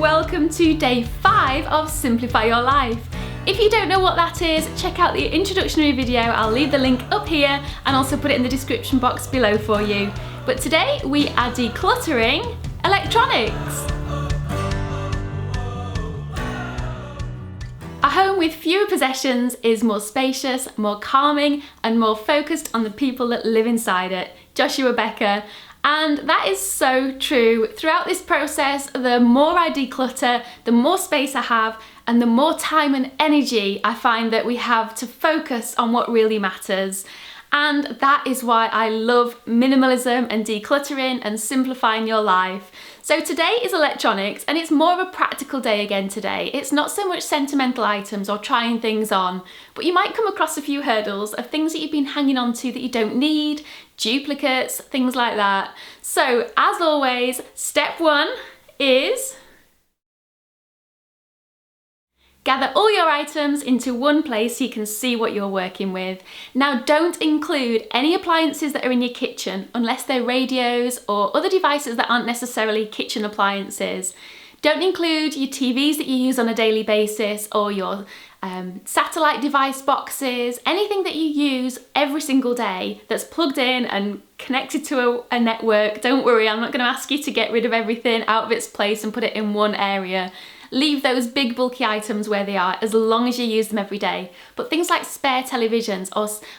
welcome to day 5 of Simplify Your Life. If you don't know what that is, check out the introductory video. I'll leave the link up here and also put it in the description box below for you. But today we are decluttering electronics. A home with fewer possessions is more spacious, more calming, and more focused on the people that live inside it. Joshua Becker. And that is so true. Throughout this process, the more I declutter, the more space I have, and the more time and energy I find that we have to focus on what really matters. And that is why I love minimalism and decluttering and simplifying your life. So today is electronics, and it's more of a practical day again today. It's not so much sentimental items or trying things on, but you might come across a few hurdles of things that you've been hanging on to that you don't need, duplicates, things like that. So as always, step 1 is gather all your items into one place so you can see what you're working with. Now, don't include any appliances that are in your kitchen unless they're radios or other devices that aren't necessarily kitchen appliances. Don't include your TVs that you use on a daily basis or your satellite device boxes, anything that you use every single day that's plugged in and connected to a network. Don't worry, I'm not going to ask you to get rid of everything out of its place and put it in one area. Leave those big bulky items where they are as long as you use them every day. But things like spare televisions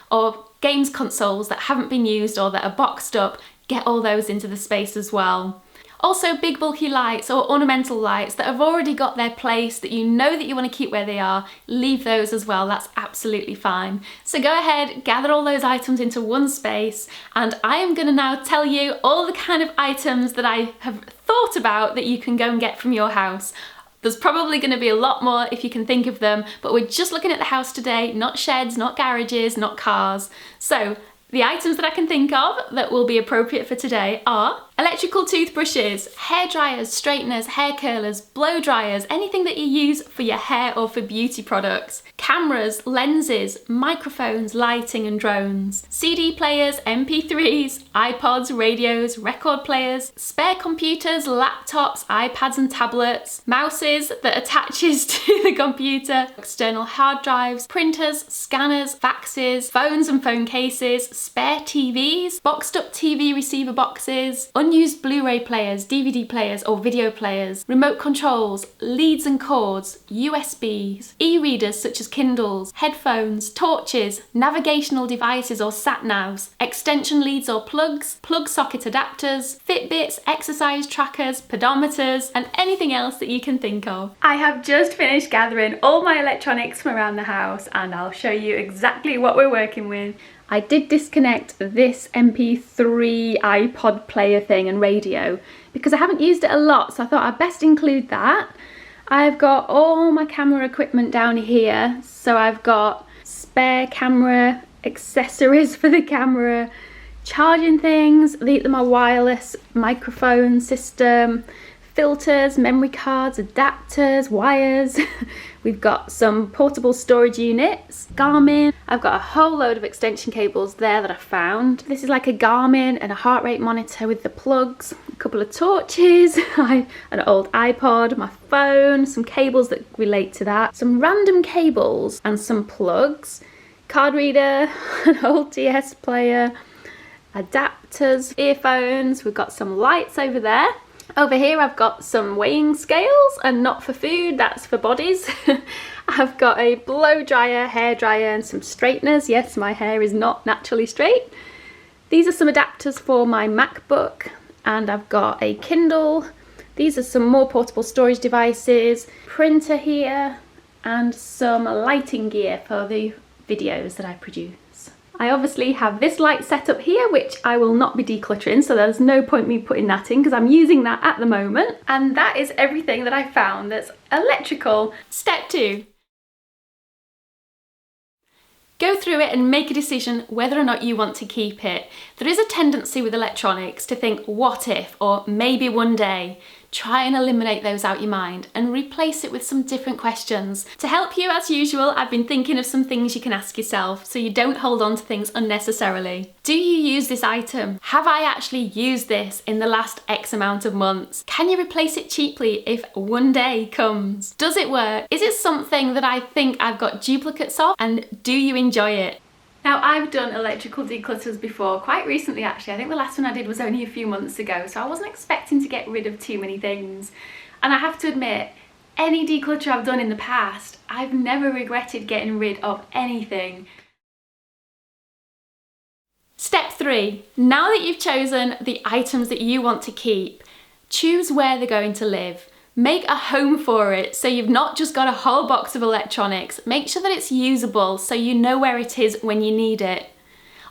or games consoles that haven't been used or that are boxed up, get all those into the space as well. Also big bulky lights or ornamental lights that have already got their place that you know that you want to keep where they are, leave those as well, that's absolutely fine. So go ahead, gather all those items into one space, and I am going to now tell you all the kind of items that I have thought about that you can go and get from your house. There's probably going to be a lot more if you can think of them, but we're just looking at the house today, not sheds, not garages, not cars. So the items that I can think of that will be appropriate for today are electrical toothbrushes, hair dryers, straighteners, hair curlers, blow dryers, anything that you use for your hair or for beauty products, cameras, lenses, microphones, lighting and drones, CD players, MP3s, iPods, radios, record players, spare computers, laptops, iPads and tablets, mouses that attaches to the computer, external hard drives, printers, scanners, faxes, phones and phone cases, spare TVs, boxed up TV receiver boxes, unused Blu-ray players, DVD players or video players, remote controls, leads and cords, USBs, e-readers such as Kindles, headphones, torches, navigational devices or sat-navs, extension leads or plugs, plug socket adapters, Fitbits, exercise trackers, pedometers, and anything else that you can think of. I have just finished gathering all my electronics from around the house, and I'll show you exactly what we're working with. I did disconnect this MP3 iPod player thing and radio because I haven't used it a lot, so I thought I'd best include that. I've got all my camera equipment down here, so I've got spare camera accessories for the camera, charging things, my wireless microphone system, filters, memory cards, adapters, wires. We've got some portable storage units, Garmin. I've got a whole load of extension cables there that I found. This is like a Garmin and a heart rate monitor with the plugs, a couple of torches, an old iPod, my phone, some cables that relate to that, some random cables and some plugs, card reader, an old DS player, adapters, earphones. We've got some lights over there. Over here I've got some weighing scales, and not for food, that's for bodies. I've got a blow dryer, hair dryer and some straighteners. Yes, my hair is not naturally straight. These are some adapters for my MacBook, and I've got a Kindle. These are some more portable storage devices, printer here, and some lighting gear for the videos that I produce. I obviously have this light set up here, which I will not be decluttering, so there's no point me putting that in because I'm using that at the moment. And that is everything that I found that's electrical. Step 2. Go through it and make a decision whether or not you want to keep it. There is a tendency with electronics to think, what if, or maybe one day. try and eliminate those out your mind and replace it with some different questions. To help you, as usual, I've been thinking of some things you can ask yourself so you don't hold on to things unnecessarily. Do you use this item? Have I actually used this in the last X amount of months? Can you replace it cheaply if one day comes? Does it work? Is it something that I think I've got duplicates of? And do you enjoy it? Now, I've done electrical declutters before, quite recently actually. I think the last one I did was only a few months ago, so I wasn't expecting to get rid of too many things. And I have to admit, any declutter I've done in the past, I've never regretted getting rid of anything. Step 3. Now that you've chosen the items that you want to keep, choose where they're going to live. Make a home for it, so you've not just got a whole box of electronics. Make sure that it's usable so you know where it is when you need it.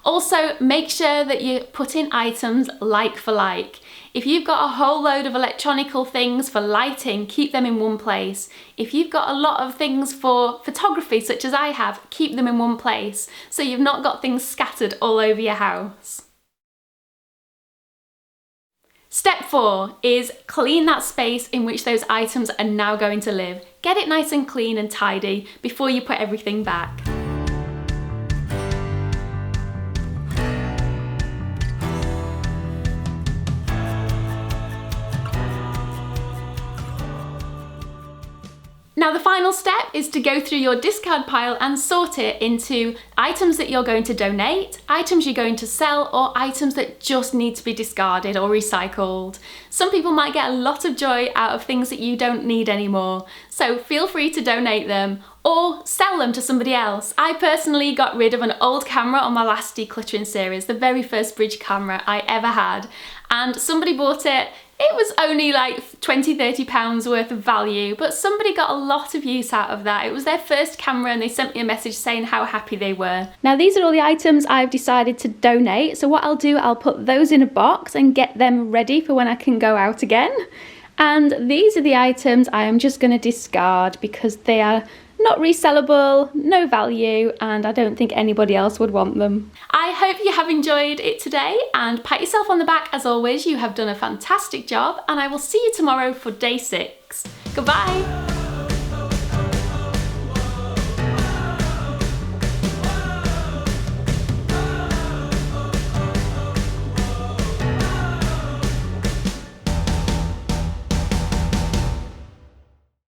Also, make sure that you put in items like for like. If you've got a whole load of electronical things for lighting, keep them in one place. If you've got a lot of things for photography, such as I have, keep them in one place so you've not got things scattered all over your house. Step 4 is clean that space in which those items are now going to live. Get it nice and clean and tidy before you put everything back. Now the final step is to go through your discard pile and sort it into items that you're going to donate, items you're going to sell, or items that just need to be discarded or recycled. Some people might get a lot of joy out of things that you don't need anymore, so feel free to donate them or sell them to somebody else. I personally got rid of an old camera on my last decluttering series, the very first bridge camera I ever had, and somebody bought it. It was only like 20–30 pounds worth of value, but somebody got a lot of use out of that. It was their first camera and they sent me a message saying how happy they were. Now these are all the items I've decided to donate, so what I'll do, I'll put those in a box and get them ready for when I can go out again. And these are the items I am just going to discard because they are not resellable, no value, and I don't think anybody else would want them. I hope you have enjoyed it today, and pat yourself on the back as always. You have done a fantastic job, and I will see you tomorrow for day 6. Goodbye.